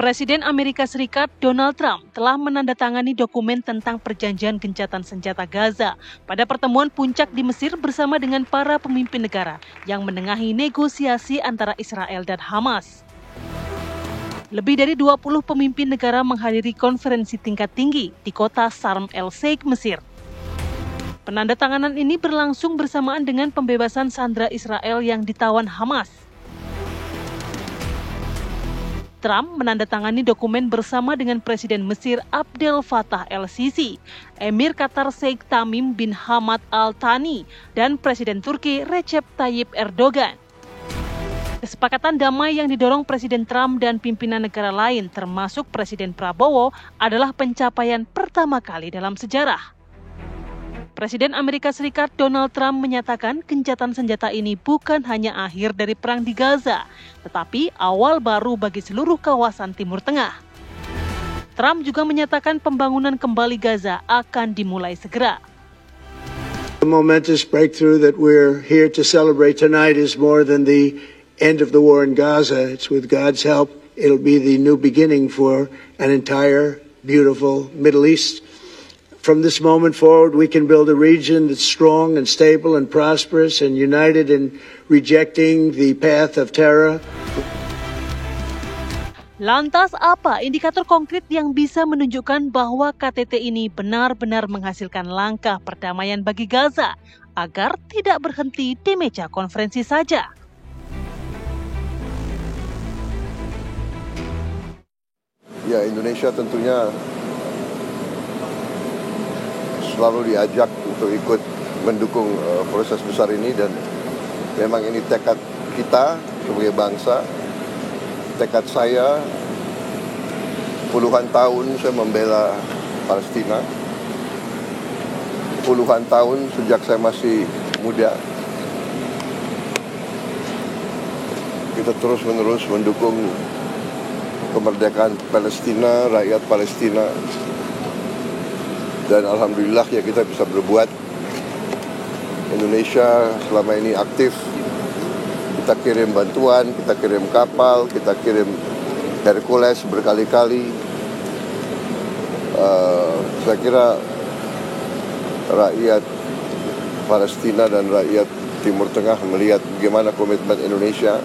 Presiden Amerika Serikat Donald Trump telah menandatangani dokumen tentang perjanjian gencatan senjata Gaza pada pertemuan puncak di Mesir bersama dengan para pemimpin negara yang menengahi negosiasi antara Israel dan Hamas. Lebih dari 20 pemimpin negara menghadiri konferensi tingkat tinggi di kota Sharm el-Sheikh, Mesir. Penandatanganan ini berlangsung bersamaan dengan pembebasan sandera Israel yang ditawan Hamas. Trump menandatangani dokumen bersama dengan Presiden Mesir Abdel Fattah el-Sisi, Emir Qatar Sheikh Tamim bin Hamad Al Thani, dan Presiden Turki Recep Tayyip Erdogan. Kesepakatan damai yang didorong Presiden Trump dan pimpinan negara lain termasuk Presiden Prabowo adalah pencapaian pertama kali dalam sejarah. Presiden Amerika Serikat Donald Trump menyatakan gencatan senjata ini bukan hanya akhir dari perang di Gaza, tetapi awal baru bagi seluruh kawasan Timur Tengah. Trump juga menyatakan pembangunan kembali Gaza akan dimulai segera. The momentous breakthrough that we're here to celebrate tonight is more than the end of the war in Gaza. It's with God's help, it'll be the new beginning for an entire beautiful Middle East. From this moment forward, we can build a region that's strong and stable and prosperous and united in rejecting the path of terror. Lantas apa indikator konkret yang bisa menunjukkan bahwa KTT ini benar-benar menghasilkan langkah perdamaian bagi Gaza agar tidak berhenti di meja konferensi saja? Ya, Indonesia tentunya selalu diajak untuk ikut mendukung proses besar ini, dan memang ini tekad kita sebagai bangsa, tekad saya. Puluhan tahun saya membela Palestina, puluhan tahun sejak saya masih muda kita terus-menerus mendukung kemerdekaan Palestina, rakyat Palestina. Dan alhamdulillah ya kita bisa berbuat. Indonesia selama ini aktif. Kita kirim bantuan, kita kirim kapal, kita kirim Hercules berkali-kali. Saya kira rakyat Palestina dan rakyat Timur Tengah melihat bagaimana komitmen Indonesia.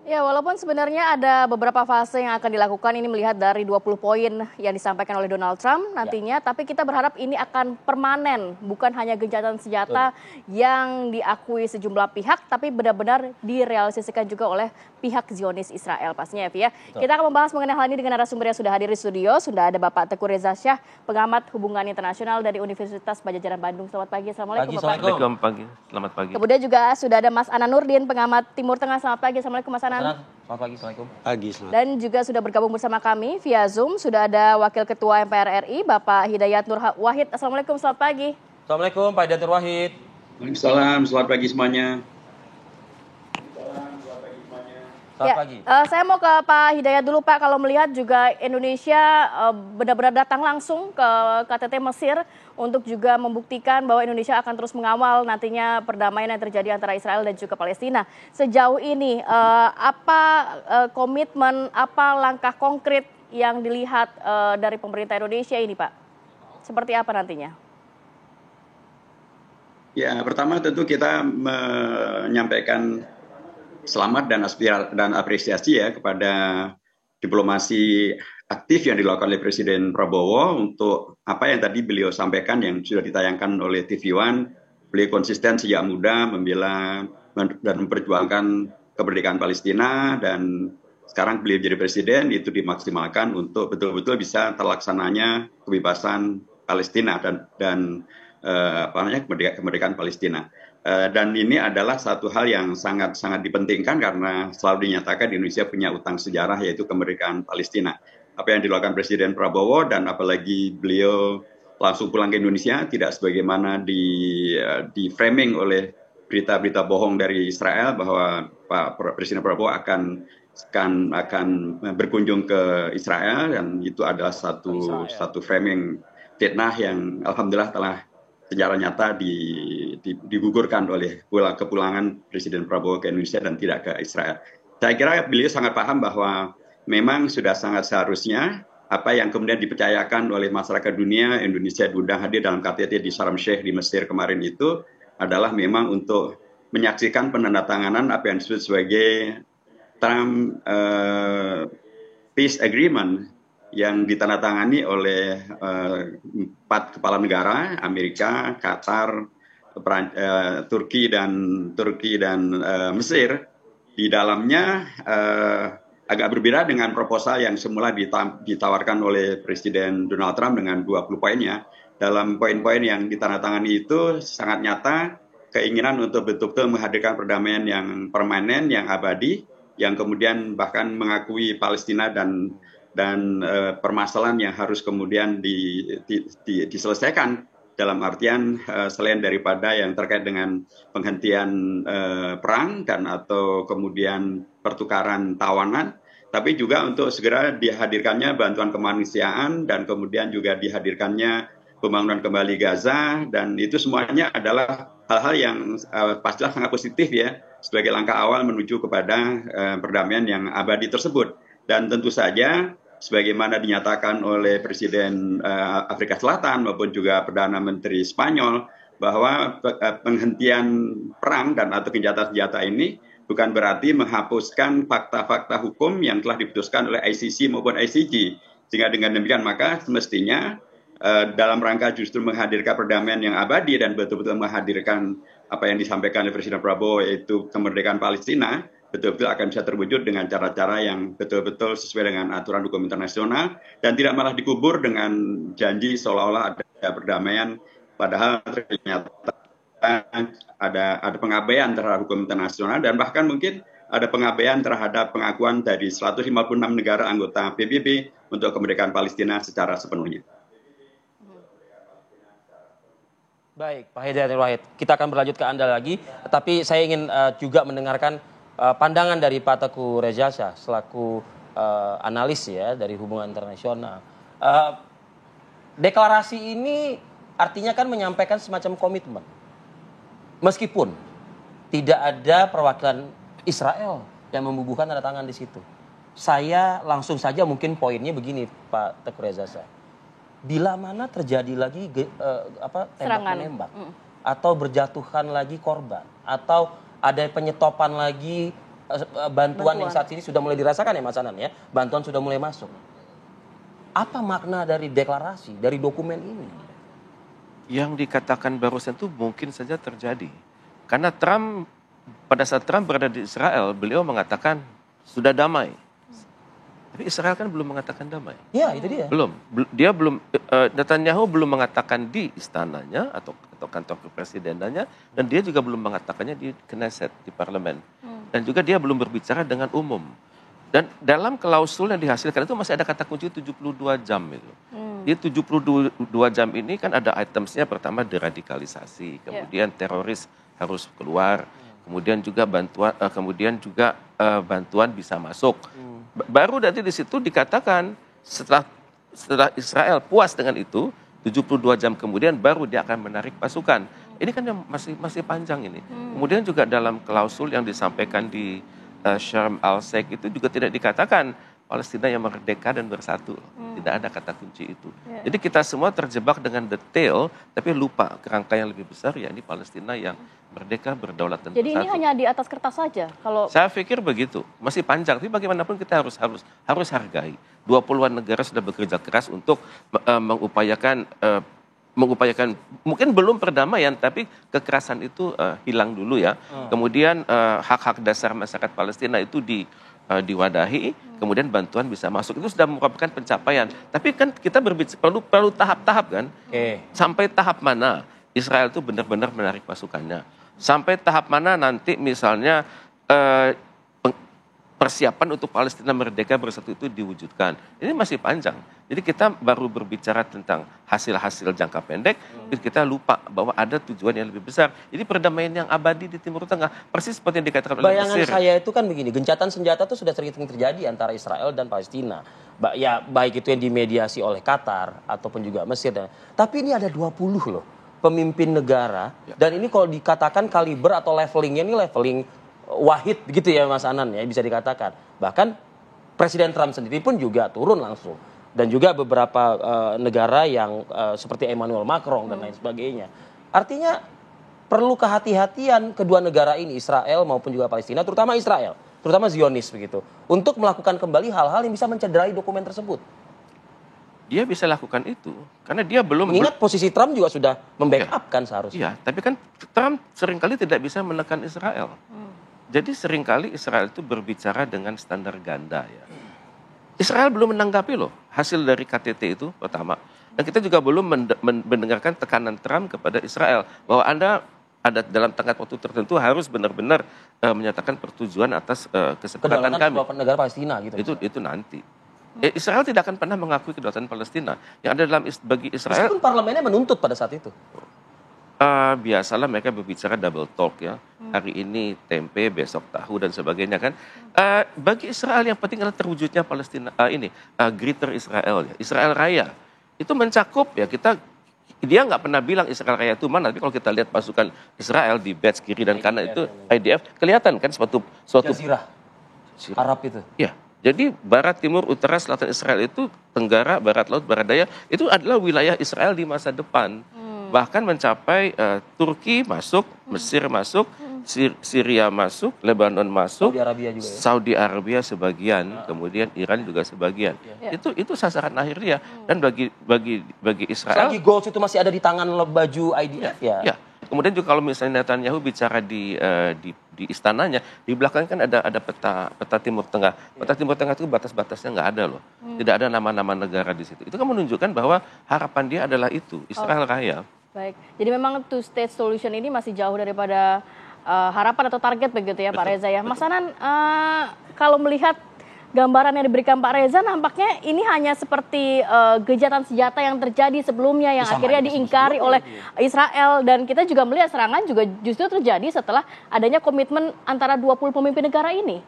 Ya, walaupun sebenarnya ada beberapa fase yang akan dilakukan, ini melihat dari 20 poin yang disampaikan oleh Donald Trump nantinya, tapi kita berharap ini akan permanen, bukan hanya gencatan senjata yang diakui sejumlah pihak, tapi benar-benar direalisasikan juga oleh pihak Zionis Israel pastinya, ya. Kita akan membahas mengenai hal ini dengan narasumber yang sudah hadir di studio. Sudah ada Bapak Teguh Reza Syah, pengamat hubungan internasional dari Universitas Padjadjaran Bandung. Selamat pagi, Assalamualaikum Bapak. Assalamualaikum, selamat pagi. Kemudian juga sudah ada Mas Anan Nurdin, pengamat Timur Tengah. Selamat pagi, Assalamualaikum Mas Anan. Selamat pagi, Assalamualaikum. Pagi, selamat. Dan juga sudah bergabung bersama kami via Zoom, sudah ada Wakil Ketua MPR RI, Bapak Hidayat Nur Wahid. Assalamualaikum, selamat pagi. Assalamualaikum, Pak Hidayat Nur Wahid. Waalaikumsalam, selamat pagi semuanya. Selamat pagi. Saya mau ke Pak Hidayat dulu, Pak. Kalau melihat juga Indonesia benar-benar datang langsung ke KTT Mesir untuk juga membuktikan bahwa Indonesia akan terus mengawal nantinya perdamaian yang terjadi antara Israel dan juga Palestina. Sejauh ini apa komitmen, apa langkah konkret yang dilihat dari pemerintah Indonesia ini, Pak? Seperti apa nantinya? Ya, pertama tentu kita menyampaikan selamat dan apresiasi ya kepada diplomasi aktif yang dilakukan oleh Presiden Prabowo untuk apa yang tadi beliau sampaikan yang sudah ditayangkan oleh TV One. Beliau konsisten sejak muda membela dan memperjuangkan kemerdekaan Palestina, dan sekarang beliau jadi presiden, itu dimaksimalkan untuk betul-betul bisa terlaksananya kebebasan Palestina dan kemerdekaan Palestina. Dan ini adalah satu hal yang sangat-sangat dipentingkan karena selalu dinyatakan Indonesia punya utang sejarah, yaitu kemerdekaan Palestina. Apa yang dilakukan Presiden Prabowo, dan apalagi beliau langsung pulang ke Indonesia, tidak sebagaimana di framing oleh berita-berita bohong dari Israel bahwa Pak Presiden Prabowo akan berkunjung ke Israel, dan itu adalah satu framing fitnah yang alhamdulillah telah secara nyata digugurkan oleh kepulangan Presiden Prabowo ke Indonesia dan tidak ke Israel. Saya kira beliau sangat paham bahwa memang sudah sangat seharusnya apa yang kemudian dipercayakan oleh masyarakat dunia, Indonesia diundang hadir dalam KTT di Sharm Sheikh di Mesir kemarin itu adalah memang untuk menyaksikan penandatanganan apa yang disebut sebagai Trump Peace Agreement yang ditandatangani oleh 4 kepala negara, Amerika, Qatar, Turki dan Mesir. Di dalamnya agak berbeda dengan proposal yang semula ditawarkan oleh Presiden Donald Trump dengan 20 poinnya. Dalam poin-poin yang ditandatangani itu sangat nyata keinginan untuk betul-betul menghadirkan perdamaian yang permanen, yang abadi, yang kemudian bahkan mengakui Palestina dan permasalahan yang harus kemudian diselesaikan dalam artian selain daripada yang terkait dengan penghentian perang dan atau kemudian pertukaran tawanan, tapi juga untuk segera dihadirkannya bantuan kemanusiaan dan kemudian juga dihadirkannya pembangunan kembali Gaza, dan itu semuanya adalah hal-hal yang pastilah sangat positif ya sebagai langkah awal menuju kepada perdamaian yang abadi tersebut. Dan tentu saja sebagaimana dinyatakan oleh Presiden Afrika Selatan maupun juga Perdana Menteri Spanyol bahwa penghentian perang dan atau gencatan senjata ini bukan berarti menghapuskan fakta-fakta hukum yang telah diputuskan oleh ICC maupun ICJ. Sehingga dengan demikian maka semestinya dalam rangka justru menghadirkan perdamaian yang abadi dan betul-betul menghadirkan apa yang disampaikan oleh Presiden Prabowo yaitu kemerdekaan Palestina, betul-betul akan bisa terwujud dengan cara-cara yang betul-betul sesuai dengan aturan hukum internasional dan tidak malah dikubur dengan janji seolah-olah ada perdamaian, padahal ternyata ada pengabaian terhadap hukum internasional dan bahkan mungkin ada pengabaian terhadap pengakuan dari 156 negara anggota PBB untuk kemerdekaan Palestina secara sepenuhnya. Baik, Pak Hidayat Nurwahid, kita akan berlanjut ke Anda lagi, tapi saya ingin juga mendengarkan pandangan dari Pak Teguh Reza Shah selaku analis ya dari hubungan internasional. Deklarasi ini artinya kan menyampaikan semacam komitmen. Meskipun tidak ada perwakilan Israel yang membubuhkan tanda tangan di situ. Saya langsung saja mungkin poinnya begini Pak Teguh Reza Shah. Bila mana terjadi lagi tembak-menembak atau berjatuhan lagi korban atau ada penyetopan lagi bantuan yang saat ini sudah mulai dirasakan ya Mas Anan ya, bantuan sudah mulai masuk. Apa makna dari deklarasi, dari dokumen ini? Yang dikatakan barusan itu mungkin saja terjadi. Karena Trump, pada saat Trump berada di Israel, beliau mengatakan sudah damai. Tapi Israel kan belum mengatakan damai. Ya, itu dia. Belum. Netanyahu belum mengatakan di istananya atau kantor kepresidenannya, dan dia juga belum mengatakannya di Knesset, di parlemen. Dan juga dia belum berbicara dengan umum. Dan dalam klausul yang dihasilkan itu masih ada kata kunci 72 jam itu. Di 72 jam ini kan ada itemsnya, pertama deradikalisasi, kemudian teroris harus keluar, kemudian juga bantuan bisa masuk. Baru nanti di situ dikatakan setelah Israel puas dengan itu, 72 jam kemudian baru dia akan menarik pasukan. Ini kan yang masih panjang ini. Kemudian juga dalam klausul yang disampaikan di Sharm el-Sheikh itu juga tidak dikatakan Palestina yang merdeka dan bersatu. Tidak ada kata kunci itu. Jadi kita semua terjebak dengan detail, tapi lupa kerangka yang lebih besar, yakni Palestina yang merdeka, berdaulat dan Jadi bersatu. ini hanya di atas kertas saja? Saya pikir begitu. Masih panjang, tapi bagaimanapun kita harus hargai. 20-an negara sudah bekerja keras untuk mengupayakan mungkin belum perdamaian, tapi kekerasan itu hilang dulu ya. Kemudian hak-hak dasar masyarakat Palestina itu diwadahi, kemudian bantuan bisa masuk. Itu sudah merupakan pencapaian. Tapi kan kita perlu tahap-tahap kan. Sampai tahap mana Israel itu benar-benar menarik pasukannya. Sampai tahap mana nanti misalnya persiapan untuk Palestina merdeka bersatu itu diwujudkan. Ini masih panjang. Jadi kita baru berbicara tentang hasil-hasil jangka pendek, kita lupa bahwa ada tujuan yang lebih besar. Jadi perdamaian yang abadi di Timur Tengah, persis seperti yang dikatakan oleh Bayangan Mesir. saya itu kan begini, gencatan senjata itu sudah sering terjadi antara Israel dan Palestina. Ya baik itu yang dimediasi oleh Qatar ataupun juga Mesir. Tapi ini ada 20 loh pemimpin negara. Dan ini kalau dikatakan kaliber atau levelingnya ini leveling wahid begitu ya Mas Anan ya bisa dikatakan. Bahkan Presiden Trump sendiri pun juga turun langsung. Dan juga beberapa negara yang seperti Emmanuel Macron dan lain sebagainya. Artinya perlu kehati-hatian kedua negara ini, Israel maupun juga Palestina, terutama Israel, terutama Zionis begitu, untuk melakukan kembali hal-hal yang bisa mencederai dokumen tersebut. Dia bisa lakukan itu karena dia belum. Mengingat posisi Trump juga sudah membackup kan seharusnya. Iya, tapi kan Trump seringkali tidak bisa menekan Israel. Jadi seringkali Israel itu berbicara dengan standar ganda ya. Israel belum menanggapi loh hasil dari KTT itu pertama. Dan kita juga belum mendengarkan tekanan Trump kepada Israel bahwa Anda ada dalam tengah waktu tertentu harus benar-benar menyatakan persetujuan atas kesepakatan kami. Kedaulatan negara Palestina gitu. Itu nanti. Israel tidak akan pernah mengakui kedaulatan Palestina. Yang ada dalam bagi Israel. Meskipun parlemennya menuntut pada saat itu. Biasalah mereka berbicara double talk ya. Hari ini tempe, besok tahu dan sebagainya kan. Bagi Israel yang penting adalah terwujudnya Palestina Greater Israel ya. Israel Raya. Itu mencakup ya dia nggak pernah bilang Israel Raya itu mana, tapi kalau kita lihat pasukan Israel di badge kiri dan kanan itu IDF kelihatan kan suatu Jazirah Arab itu. Ya. Jadi barat, timur, utara, selatan Israel itu tenggara, barat laut, barat daya itu adalah wilayah Israel di masa depan. Bahkan mencapai Turki masuk, Mesir masuk, Syria masuk, Lebanon masuk, Saudi Arabia juga ya? Saudi Arabia sebagian, kemudian Iran juga sebagian. Itu sasaran akhir dia. Dan bagi Israel, selagi goals itu masih ada di tangan baju IDF ya. Kemudian juga kalau misalnya Netanyahu bicara di istananya, di belakang kan ada peta Timur Tengah. Peta Timur Tengah itu batas-batasnya nggak ada loh. Tidak ada nama-nama negara di situ. Itu kan menunjukkan bahwa harapan dia adalah itu, Israel Raya. Baik, jadi memang two state solution ini masih jauh daripada harapan atau target begitu ya. Betul, Pak Reza ya. Mas Anan, kalau melihat gambaran yang diberikan Pak Reza, nampaknya ini hanya seperti gencatan senjata yang terjadi sebelumnya yang akhirnya diingkari oleh Israel, dan kita juga melihat serangan juga justru terjadi setelah adanya komitmen antara 20 pemimpin negara ini.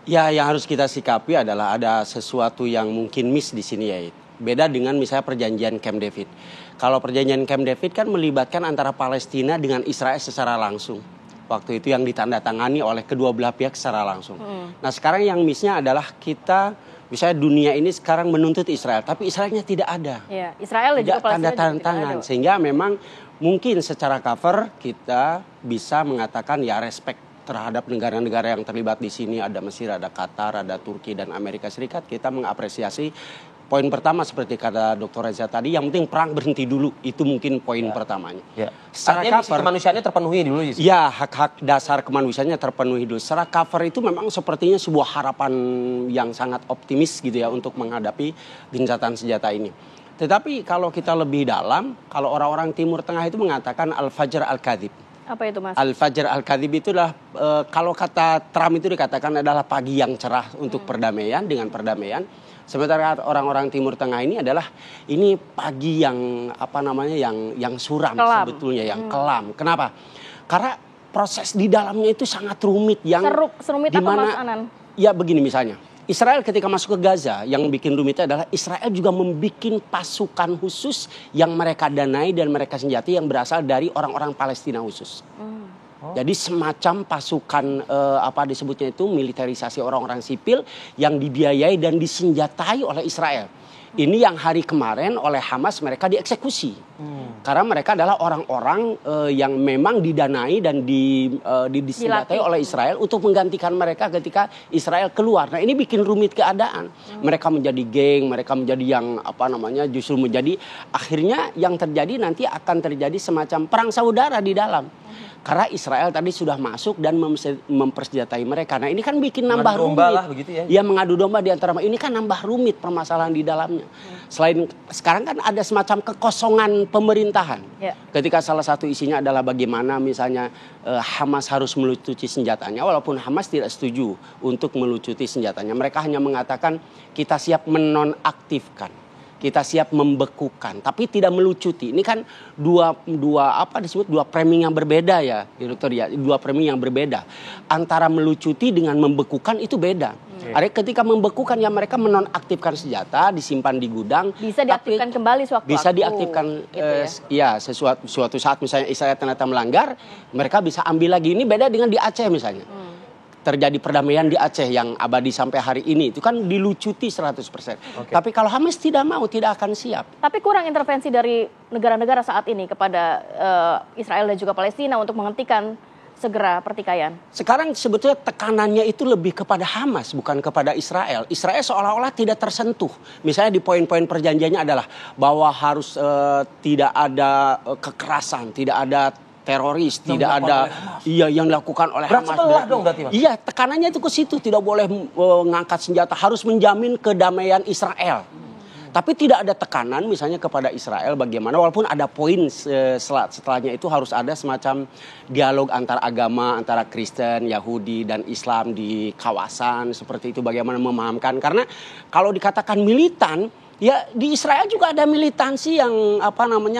Ya, yang harus kita sikapi adalah ada sesuatu yang mungkin miss di sini ya. Beda dengan misalnya perjanjian Camp David. Kalau perjanjian Camp David kan melibatkan antara Palestina dengan Israel secara langsung. Waktu itu yang ditandatangani oleh kedua belah pihak secara langsung. Nah sekarang yang missnya adalah kita, misalnya dunia ini sekarang menuntut Israel, tapi Israelnya tidak ada. Ya, Israel tidak tanda tangan, sehingga memang mungkin secara cover kita bisa mengatakan ya respect terhadap negara-negara yang terlibat di sini. Ada Mesir, ada Qatar, ada Turki dan Amerika Serikat. Kita mengapresiasi. Poin pertama seperti kata Dr. Reza tadi, yang penting perang berhenti dulu. Itu mungkin poin pertamanya. Secara cover, kemanusiaannya terpenuhi dulu. Ya, hak-hak dasar kemanusiaannya terpenuhi dulu. Secara cover itu memang sepertinya sebuah harapan yang sangat optimis gitu ya untuk menghadapi gencatan senjata ini. Tetapi kalau kita lebih dalam, kalau orang-orang Timur Tengah itu mengatakan Al-Fajr Al-Kadhib. Apa itu Mas? Al-Fajr Al-Kadhib itu adalah kalau kata Trump itu dikatakan adalah pagi yang cerah untuk perdamaian, dengan perdamaian. Sementara orang-orang Timur Tengah ini adalah ini pagi yang yang suram sebetulnya, yang kelam. Kenapa? Karena proses di dalamnya itu sangat rumit, yang serumit apa Mas Anan? Ya begini misalnya, Israel ketika masuk ke Gaza yang bikin rumitnya adalah Israel juga membuat pasukan khusus yang mereka danai dan mereka senjati yang berasal dari orang-orang Palestina khusus. Jadi semacam pasukan disebutnya itu militerisasi orang-orang sipil yang dibiayai dan disenjatai oleh Israel. Ini yang hari kemarin oleh Hamas mereka dieksekusi. Karena mereka adalah orang-orang yang memang didanai dan disenjatai oleh Israel untuk menggantikan mereka ketika Israel keluar. Nah, ini bikin rumit keadaan. Mereka menjadi geng, mereka menjadi yang justru menjadi akhirnya yang terjadi nanti akan terjadi semacam perang saudara di dalam. Karena Israel tadi sudah masuk dan mempersenjatai mereka. Nah ini kan bikin nambah rumit. Lah, begitu ya. Mengadu domba di antara ini kan nambah rumit permasalahan di dalamnya. Selain sekarang kan ada semacam kekosongan pemerintahan. Ketika salah satu isinya adalah bagaimana misalnya Hamas harus melucuti senjatanya. Walaupun Hamas tidak setuju untuk melucuti senjatanya. Mereka hanya mengatakan kita siap menonaktifkan. Kita siap membekukan, tapi tidak melucuti. Ini kan dua framing yang berbeda ya, Dokter ya. Dua framing yang berbeda. Antara melucuti dengan membekukan itu beda. Ketika membekukan ya mereka menonaktifkan senjata, disimpan di gudang. Bisa diaktifkan kembali sewaktu-waktu. Bisa diaktifkan, suatu saat misalnya Israel ternyata melanggar, mereka bisa ambil lagi. Ini beda dengan di Aceh misalnya. terjadi perdamaian di Aceh yang abadi sampai hari ini. Itu kan dilucuti 100%. Tapi kalau Hamas tidak mau, tidak akan siap. Tapi kurang intervensi dari negara-negara saat ini kepada Israel dan juga Palestina untuk menghentikan segera pertikaian. Sekarang sebetulnya tekanannya itu lebih kepada Hamas, bukan kepada Israel. Israel seolah-olah tidak tersentuh. Misalnya di poin-poin perjanjiannya adalah bahwa harus tidak ada kekerasan, tidak ada teroris, tidak ada yang dilakukan oleh Hamas. Iya, tekanannya itu ke situ, tidak boleh mengangkat senjata, harus menjamin kedamaian Israel. Tapi tidak ada tekanan misalnya kepada Israel bagaimana, walaupun ada poin setelahnya itu harus ada semacam dialog antar agama, antara Kristen, Yahudi, dan Islam di kawasan seperti itu, bagaimana memahamkan. Karena kalau dikatakan militan, ya di Israel juga ada militansi yang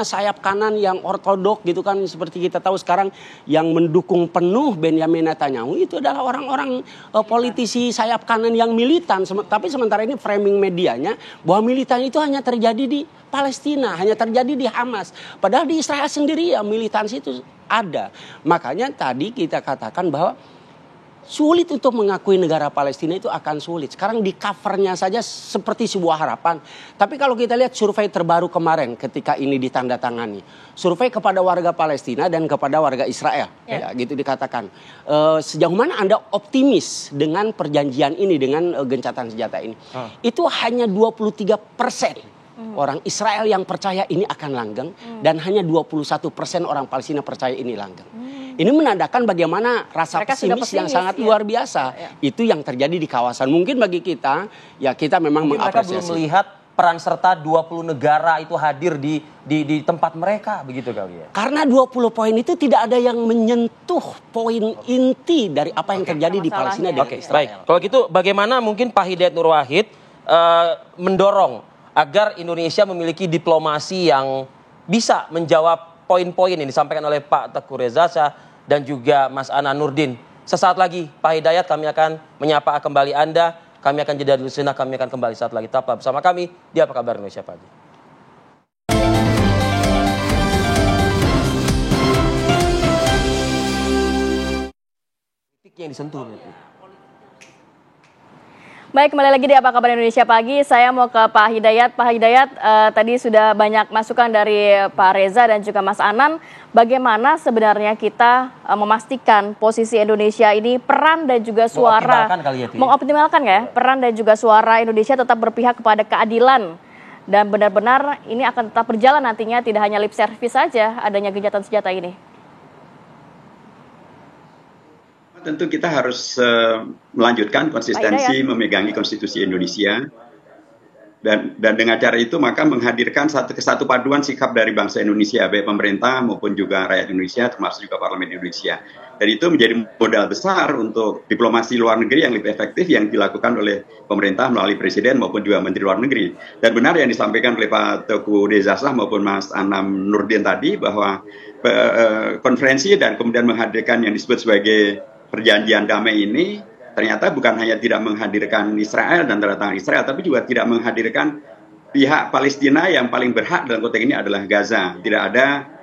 sayap kanan yang ortodok gitu kan, seperti kita tahu sekarang yang mendukung penuh Benyamin Netanyahu itu adalah orang-orang politisi sayap kanan yang militan. Tapi sementara ini framing medianya bahwa militan itu hanya terjadi di Palestina, hanya terjadi di Hamas. Padahal di Israel sendiri ya militansi itu ada. Makanya tadi kita katakan bahwa sulit untuk mengakui negara Palestina itu akan sulit. Sekarang di covernya saja seperti sebuah harapan. Tapi kalau kita lihat survei terbaru kemarin ketika ini ditandatangani. Survei kepada warga Palestina dan kepada warga Israel. Ya, gitu dikatakan. Sejauh mana Anda optimis dengan perjanjian ini, dengan gencatan senjata ini? Itu hanya 23% orang Israel yang percaya ini akan langgeng. Dan hanya 21% orang Palestina percaya ini langgeng. Ini menandakan bagaimana rasa pesimis yang sangat luar biasa. Itu yang terjadi di kawasan. Mungkin bagi kita, ya kita memang mengapresiasi. Mereka belum melihat peran serta 20 negara itu hadir di tempat mereka, begitu kali ya. Karena 20 poin itu tidak ada yang menyentuh poin inti dari apa yang terjadi di Palestina dan Israel. Baik, kalau gitu bagaimana mungkin Pak Hidayat Nur Wahid mendorong agar Indonesia memiliki diplomasi yang bisa menjawab poin-poin yang disampaikan oleh Pak Teguh Reza Shah dan juga Mas Anan Nurdin. Sesaat lagi Pak Hidayat kami akan menyapa kembali Anda. Kami akan jeda dulu sejenak, kami akan kembali saat lagi. Tetaplah bersama kami di Apa Kabar Indonesia Pagi. Titik yang disentuh. Baik, kembali lagi di Apa Kabar Indonesia Pagi. Saya mau ke Pak Hidayat. Pak Hidayat, tadi sudah banyak masukan dari Pak Reza dan juga Mas Anan. Bagaimana sebenarnya kita memastikan posisi Indonesia ini peran dan juga suara mengoptimalkan ya, peran dan juga suara Indonesia tetap berpihak kepada keadilan dan benar-benar ini akan tetap berjalan nantinya, tidak hanya lip service saja adanya gencatan senjata ini. Tentu kita harus melanjutkan konsistensi memegangi konstitusi Indonesia dan dengan cara itu maka menghadirkan satu paduan sikap dari bangsa Indonesia, baik pemerintah maupun juga rakyat Indonesia termasuk juga parlemen Indonesia. Dan itu menjadi modal besar untuk diplomasi luar negeri yang lebih efektif yang dilakukan oleh pemerintah melalui presiden maupun juga menteri luar negeri. Dan benar yang disampaikan oleh Pak Teguh Reza Shah maupun Mas Anan Nurdin tadi bahwa konferensi dan kemudian menghadirkan yang disebut sebagai perjanjian damai ini ternyata bukan hanya tidak menghadirkan Israel dan tanda tangan Israel, tapi juga tidak menghadirkan pihak Palestina yang paling berhak dalam konteks ini adalah Gaza. Tidak ada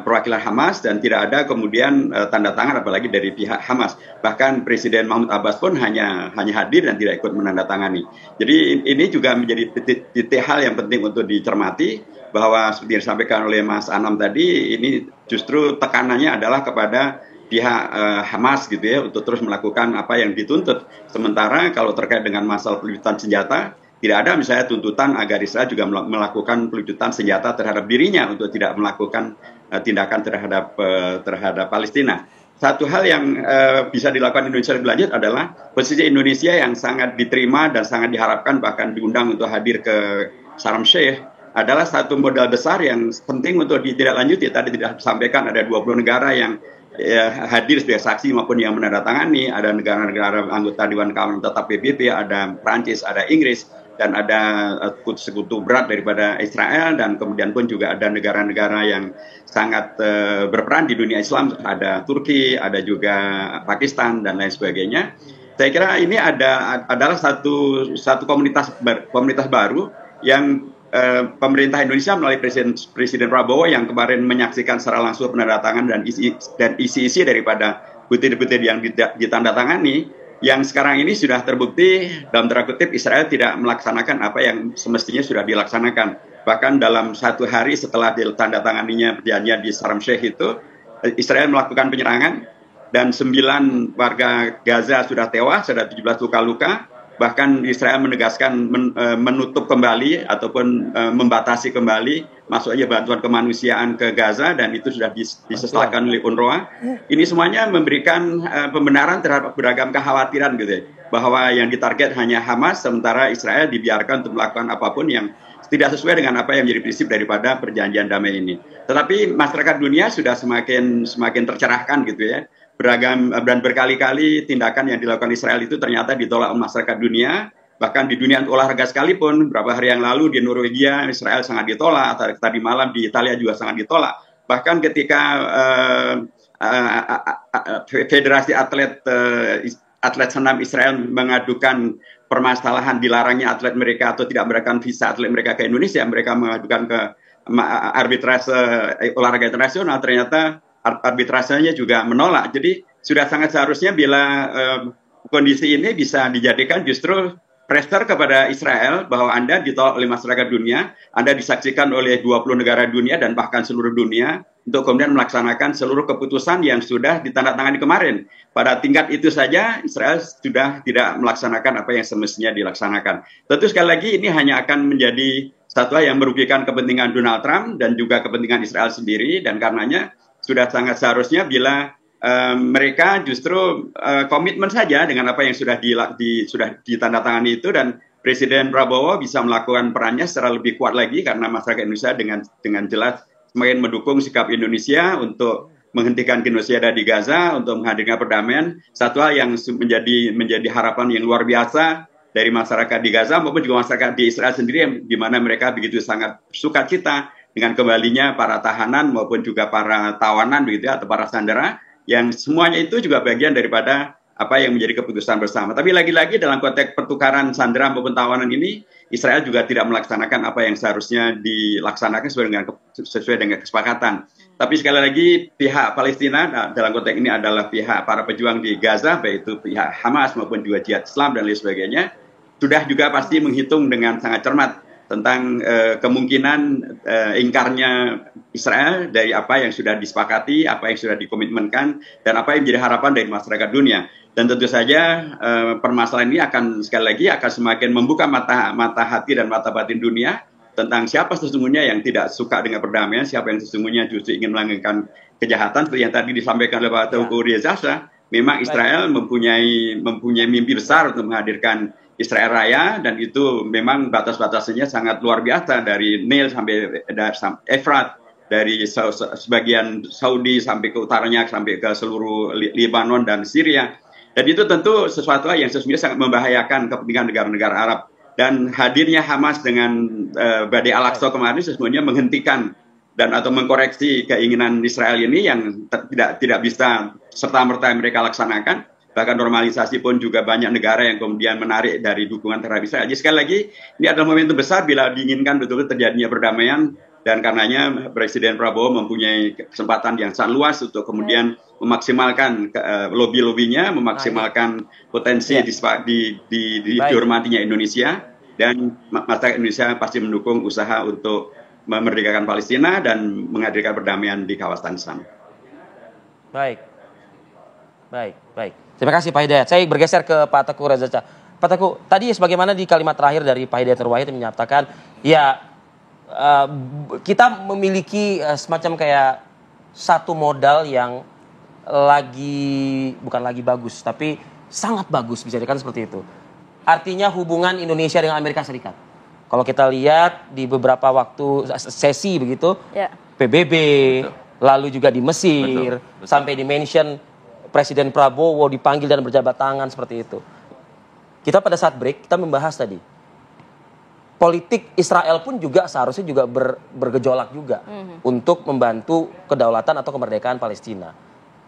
perwakilan Hamas dan tidak ada kemudian tanda tangan apalagi dari pihak Hamas. Bahkan Presiden Mahmud Abbas pun hanya hadir dan tidak ikut menandatangani. Jadi ini juga menjadi titik hal yang penting untuk dicermati bahwa seperti yang disampaikan oleh Mas Anam tadi, ini justru tekanannya adalah kepada pihak Hamas gitu ya untuk terus melakukan apa yang dituntut. Sementara kalau terkait dengan masalah pelucutan senjata, tidak ada misalnya tuntutan agar Israel juga melakukan pelucutan senjata terhadap dirinya untuk tidak melakukan tindakan terhadap Palestina. Satu hal yang bisa dilakukan Indonesia lebih lanjut adalah posisi Indonesia yang sangat diterima dan sangat diharapkan bahkan diundang untuk hadir ke Sharm Sheikh adalah satu modal besar yang penting untuk ditindaklanjuti. Tadi tidak disampaikan ada 20 negara yang hadir sebagai saksi maupun yang menandatangani, ada negara-negara anggota Dewan Keamanan tetap PBB, ada Prancis, ada Inggris, dan ada sekutu berat daripada Israel, dan kemudian pun juga ada negara-negara yang sangat berperan di dunia Islam, ada Turki, ada juga Pakistan dan lain sebagainya. Saya kira ini adalah satu komunitas baru yang pemerintah Indonesia melalui Presiden Prabowo yang kemarin menyaksikan secara langsung penandatangan dan isi-isi daripada butir-butir yang ditandatangani, yang sekarang ini sudah terbukti dalam tanda kutip Israel tidak melaksanakan apa yang semestinya sudah dilaksanakan. Bahkan dalam 1 hari setelah ditandatanganinya perjanjian di Sharm Sheikh itu, Israel melakukan penyerangan dan 9 warga Gaza sudah tewas, ada 17 luka-luka. Bahkan Israel menegaskan menutup kembali ataupun membatasi kembali masuknya bantuan kemanusiaan ke Gaza, dan itu sudah disesalkan oleh UNRWA. Ini semuanya memberikan pembenaran terhadap beragam kekhawatiran gitu ya, bahwa yang ditarget hanya Hamas, sementara Israel dibiarkan untuk melakukan apapun yang tidak sesuai dengan apa yang menjadi prinsip daripada perjanjian damai ini. Tetapi masyarakat dunia sudah semakin tercerahkan gitu ya. Beragam dan berkali-kali tindakan yang dilakukan Israel itu ternyata ditolak oleh masyarakat dunia. Bahkan di dunia olahraga sekalipun, beberapa hari yang lalu di Norwegia Israel sangat ditolak, atau tadi malam di Italia juga sangat ditolak. Bahkan ketika Federasi Atlet Senam Israel mengadukan permasalahan dilarangnya atlet mereka atau tidak memberikan visa atlet mereka ke Indonesia, mereka mengadukan ke arbitrase olahraga internasional, ternyata arbitrasenya juga menolak. Jadi sudah sangat seharusnya bila kondisi ini bisa dijadikan justru pressure kepada Israel bahwa Anda ditolak oleh masyarakat dunia, Anda disaksikan oleh 20 negara dunia dan bahkan seluruh dunia untuk kemudian melaksanakan seluruh keputusan yang sudah ditandatangani kemarin. Pada tingkat itu saja Israel sudah tidak melaksanakan apa yang semestinya dilaksanakan. Tentu sekali lagi ini hanya akan menjadi satu hal yang merugikan kepentingan Donald Trump dan juga kepentingan Israel sendiri, dan karenanya sudah sangat seharusnya bila mereka justru komitmen saja dengan apa yang sudah ditandatangani itu, dan Presiden Prabowo bisa melakukan perannya secara lebih kuat lagi karena masyarakat Indonesia dengan jelas semakin mendukung sikap Indonesia untuk menghentikan genosida di Gaza, untuk menghadirkan perdamaian. Satu hal yang menjadi harapan yang luar biasa dari masyarakat di Gaza maupun juga masyarakat di Israel sendiri, di mana mereka begitu sangat sukacita dengan kembalinya para tahanan maupun juga para tawanan begitu ya, atau para sandera, yang semuanya itu juga bagian daripada apa yang menjadi keputusan bersama. Tapi lagi-lagi dalam konteks pertukaran sandera maupun tawanan ini, Israel juga tidak melaksanakan apa yang seharusnya dilaksanakan sesuai dengan kesepakatan. Tapi sekali lagi pihak Palestina dalam konteks ini adalah pihak para pejuang di Gaza, baik itu pihak Hamas maupun juga Jihad Islam dan lain sebagainya, sudah juga pasti menghitung dengan sangat cermat tentang kemungkinan ingkarnya Israel dari apa yang sudah disepakati, apa yang sudah dikomitmenkan, dan apa yang menjadi harapan dari masyarakat dunia. Dan tentu saja permasalahan ini akan sekali lagi akan semakin membuka mata hati dan mata batin dunia tentang siapa sesungguhnya yang tidak suka dengan perdamaian, siapa yang sesungguhnya justru ingin melanggengkan kejahatan. Seperti yang tadi disampaikan oleh Pak Teuku Reza, memang Israel mempunyai mimpi besar untuk menghadirkan Israel Raya, dan itu memang batas-batasnya sangat luar biasa, dari Nil sampai Efrat, dari sebagian Saudi sampai ke utaranya, sampai ke seluruh Lebanon dan Syria. Dan itu tentu sesuatu yang sesungguhnya sangat membahayakan kepentingan negara-negara Arab. Dan hadirnya Hamas dengan Badai Al-Aqsa kemarin sesungguhnya menghentikan dan atau mengkoreksi keinginan Israel ini yang tidak bisa serta-merta mereka laksanakan. Bahkan normalisasi pun juga banyak negara yang kemudian menarik dari dukungan terhadap Israel. Jadi sekali lagi, ini adalah momentum besar bila diinginkan betul-betul terjadinya perdamaian, dan karenanya Presiden Prabowo mempunyai kesempatan yang sangat luas untuk kemudian memaksimalkan lobby-lobbynya, memaksimalkan potensi dihormatinya Indonesia, dan masyarakat Indonesia pasti mendukung usaha untuk memerdekakan Palestina dan menghadirkan perdamaian di kawasan sana. Baik. Terima kasih Pak Hidayat. Saya bergeser ke Pak Teguh Reza. Pak Teguh, tadi sebagaimana di kalimat terakhir dari Pak Hidayat Nurwahid yang menyatakan, ya kita memiliki semacam kayak satu modal yang bukan lagi bagus, tapi sangat bagus, bisa dikatakan seperti itu. Artinya hubungan Indonesia dengan Amerika Serikat. Kalau kita lihat di beberapa waktu sesi begitu, PBB, lalu juga di Mesir, betul. Sampai di-mention Presiden Prabowo dipanggil dan berjabat tangan seperti itu. Kita pada saat break, kita membahas tadi. Politik Israel pun juga seharusnya juga bergejolak juga untuk membantu kedaulatan atau kemerdekaan Palestina.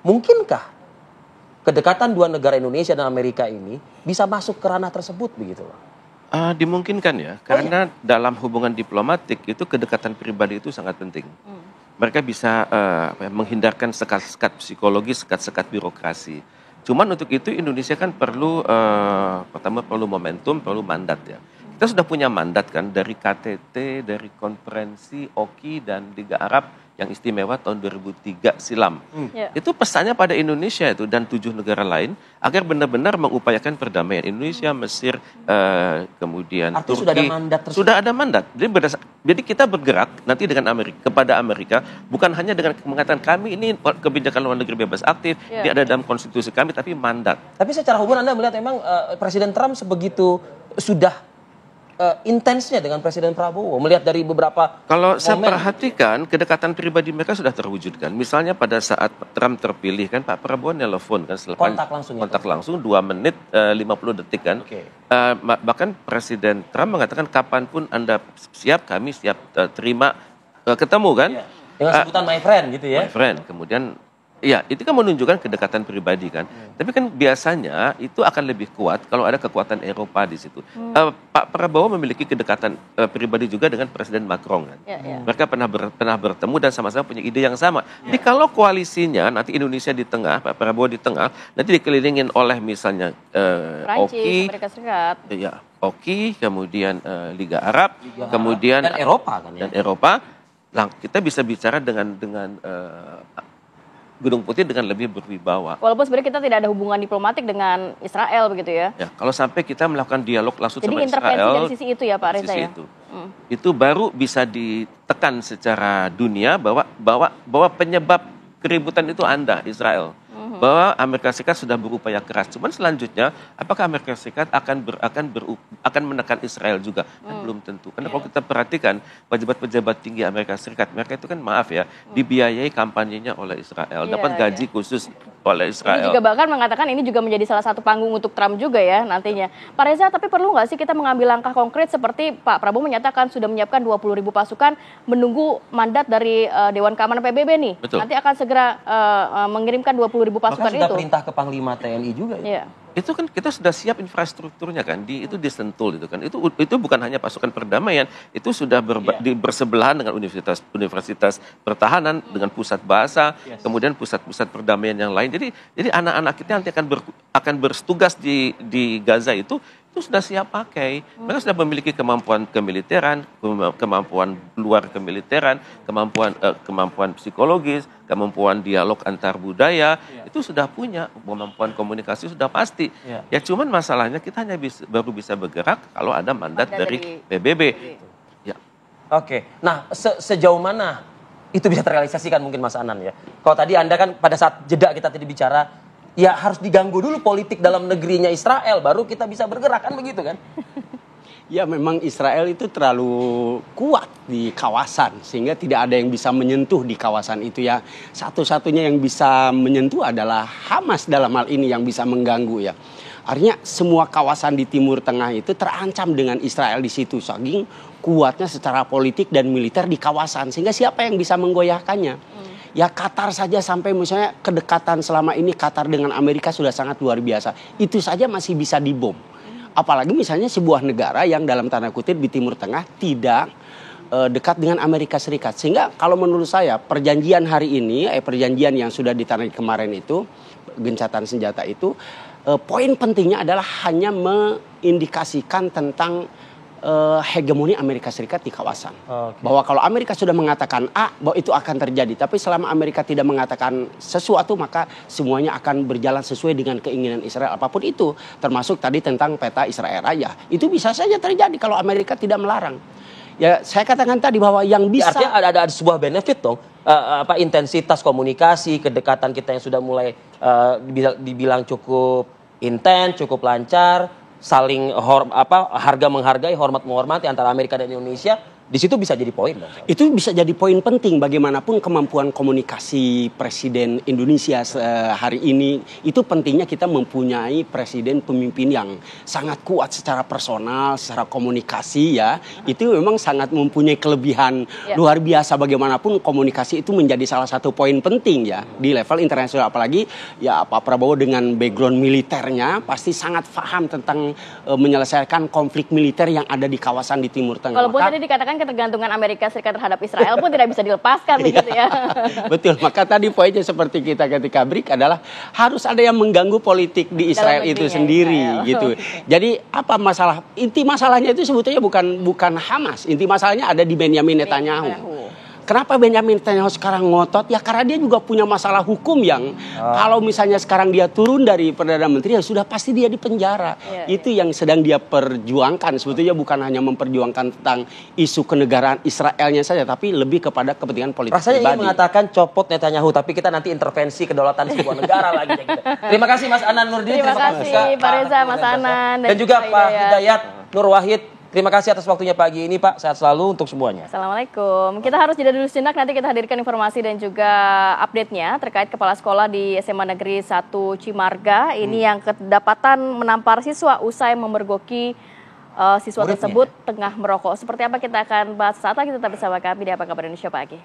Mungkinkah kedekatan dua negara Indonesia dan Amerika ini bisa masuk ke ranah tersebut begitu loh? Dimungkinkan ya, karena dalam hubungan diplomatik itu kedekatan pribadi itu sangat penting. mereka bisa menghindarkan sekat-sekat psikologi, sekat-sekat birokrasi. Cuman untuk itu Indonesia kan perlu pertama perlu momentum, perlu mandat ya. Kita sudah punya mandat kan dari KTT, dari konferensi OKI dan Liga Arab yang istimewa tahun 2003 silam. Itu pesannya pada Indonesia itu dan 7 negara lain agar benar-benar mengupayakan perdamaian. Indonesia, Mesir, kemudian Artinya Turki. sudah ada mandat tersebut. Sudah ada mandat. Jadi kita bergerak nanti dengan kepada Amerika bukan hanya dengan mengatakan kami ini kebijakan luar negeri bebas aktif, dia ada dalam konstitusi kami, tapi mandat. Tapi secara hubungan Anda melihat memang Presiden Trump sebegitu sudah intensnya dengan Presiden Prabowo melihat dari beberapa kalau saya momen. perhatikan kedekatan pribadi mereka sudah terwujudkan. Misalnya pada saat Trump terpilih kan Pak Prabowo nelpon kan kontak langsung 2 menit 50 detik kan. Bahkan Presiden Trump mengatakan kapanpun Anda siap, kami siap terima ketemu kan. Dengan sebutan my friend gitu ya. My friend. Kemudian ya, itu kan menunjukkan kedekatan pribadi kan. Tapi kan biasanya itu akan lebih kuat kalau ada kekuatan Eropa di situ. Pak Prabowo memiliki kedekatan pribadi juga dengan Presiden Macron kan. Mereka pernah bertemu dan sama-sama punya ide yang sama. Jadi kalau koalisinya nanti Indonesia di tengah, Pak Prabowo di tengah, nanti dikelilingin oleh misalnya Prancis, Amerika Serikat. Ya, OKI, kemudian Liga Arab, kemudian dan Eropa kan ya. Dan Eropa, kita bisa bicara dengan Gunung Putih dengan lebih berwibawa. Walaupun sebenarnya kita tidak ada hubungan diplomatik dengan Israel begitu ya. Ya, kalau sampai kita melakukan dialog langsung Jadi sama intervensi Israel, dari sisi itu ya Pak Reza ya. Itu baru bisa ditekan secara dunia bahwa penyebab keributan itu Anda, Israel. Bahwa Amerika Serikat sudah berupaya keras. Cuman selanjutnya, apakah Amerika Serikat akan menekan Israel juga? Kan belum tentu. Karena kalau kita perhatikan pejabat-pejabat tinggi Amerika Serikat, mereka itu kan maaf ya, dibiayai kampanyenya oleh Israel, dapat gaji khusus oleh Israel. Ini juga bahkan mengatakan ini juga menjadi salah satu panggung untuk Trump juga ya nantinya. Pak Reza, tapi perlu nggak sih kita mengambil langkah konkret seperti Pak Prabowo menyatakan sudah menyiapkan 20.000 pasukan menunggu mandat dari Dewan Keamanan PBB nih. Betul. Nanti akan segera mengirimkan 20.000 pasukan Bahkan sudah itu. perintah ke Panglima TNI juga ya. Itu kan kita sudah siap infrastrukturnya kan, itu di Sentul itu kan. Itu bukan hanya pasukan perdamaian, itu sudah bersebelahan dengan universitas pertahanan, dengan pusat bahasa, kemudian pusat-pusat perdamaian yang lain. Jadi anak-anak kita nanti akan bertugas di Gaza itu sudah siap pakai. Mereka sudah memiliki kemampuan kemiliteran, kemampuan luar kemiliteran, kemampuan psikologis, kemampuan dialog antar budaya, itu sudah punya, kemampuan komunikasi sudah pasti. Ya cuman masalahnya kita hanya baru bisa bergerak kalau ada mandat dari PBB. Ya. Oke. Nah, sejauh mana itu bisa terrealisasikan mungkin Mas Anan ya? Kalau tadi Anda kan pada saat jeda kita tadi bicara, ya harus diganggu dulu politik dalam negerinya Israel, baru kita bisa bergerak kan begitu kan? Ya memang Israel itu terlalu kuat di kawasan sehingga tidak ada yang bisa menyentuh di kawasan itu ya. Satu-satunya yang bisa menyentuh adalah Hamas dalam hal ini yang bisa mengganggu ya. Artinya semua kawasan di Timur Tengah itu terancam dengan Israel di situ saking kuatnya secara politik dan militer di kawasan sehingga siapa yang bisa menggoyahkannya? Ya Qatar saja sampai misalnya kedekatan selama ini Qatar dengan Amerika sudah sangat luar biasa. Itu saja masih bisa dibom. Apalagi misalnya sebuah negara yang dalam tanda kutip di Timur Tengah tidak dekat dengan Amerika Serikat. Sehingga kalau menurut saya perjanjian hari ini, perjanjian yang sudah ditandatangani kemarin itu, gencatan senjata itu, poin pentingnya adalah hanya mengindikasikan tentang hegemoni Amerika Serikat di kawasan. Bahwa kalau Amerika sudah mengatakan A, bahwa itu akan terjadi. Tapi selama Amerika tidak mengatakan sesuatu, maka semuanya akan berjalan sesuai dengan keinginan Israel. Apapun itu, termasuk tadi tentang peta Israel Raya. Itu bisa saja terjadi kalau Amerika tidak melarang. Ya, saya katakan tadi bahwa yang bisa... Artinya ada sebuah benefit dong. Intensitas komunikasi, kedekatan kita yang sudah mulai dibilang cukup intens, cukup lancar, saling harga menghargai, hormat menghormati antara Amerika dan Indonesia, di situ bisa jadi poin. Itu bisa jadi poin penting bagaimanapun kemampuan komunikasi Presiden Indonesia hari ini. Itu pentingnya kita mempunyai presiden pemimpin yang sangat kuat secara personal, secara komunikasi ya. Itu memang sangat mempunyai kelebihan luar biasa. Bagaimanapun komunikasi itu menjadi salah satu poin penting ya di level internasional. Apalagi ya Pak Prabowo dengan background militernya pasti sangat paham tentang menyelesaikan konflik militer yang ada di kawasan di Timur Tengah. Walaupun tadi dikatakan jangan-jangan ketergantungan Amerika Serikat terhadap Israel pun tidak bisa dilepaskan begitu ya. Betul, maka tadi poinnya seperti kita ketika break adalah harus ada yang mengganggu politik di Israel itu sendiri gitu. Jadi apa masalah? Inti masalahnya itu sebetulnya bukan Hamas. Inti masalahnya ada di Benyamin Netanyahu. Kenapa Benyamin Netanyahu sekarang ngotot? Ya karena dia juga punya masalah hukum yang kalau misalnya sekarang dia turun dari Perdana Menteri ya sudah pasti dia dipenjara. Itu yang sedang dia perjuangkan. Sebetulnya bukan hanya memperjuangkan tentang isu kenegaraan Israelnya saja, tapi lebih kepada kepentingan politik Rasanya pribadi. ingin mengatakan copot Netanyahu, tapi kita nanti intervensi kedaulatan sebuah negara lagi. Gitu. Terima kasih Mas Anan Nurdin. Terima kasih Pak Reza, Mas Anan. Dan juga Pak Hidayat Nur Wahid. Terima kasih atas waktunya pagi ini Pak. Sehat selalu untuk semuanya. Assalamualaikum. Kita harus jeda dulu sejenak, nanti kita hadirkan informasi dan juga update-nya terkait kepala sekolah di SMA Negeri 1 Cimarga. Ini yang kedapatan menampar siswa usai memergoki siswa tersebut tengah merokok. Seperti apa kita akan bahas saat lagi, tetap bersama kami di Apa Kabar Indonesia Pagi.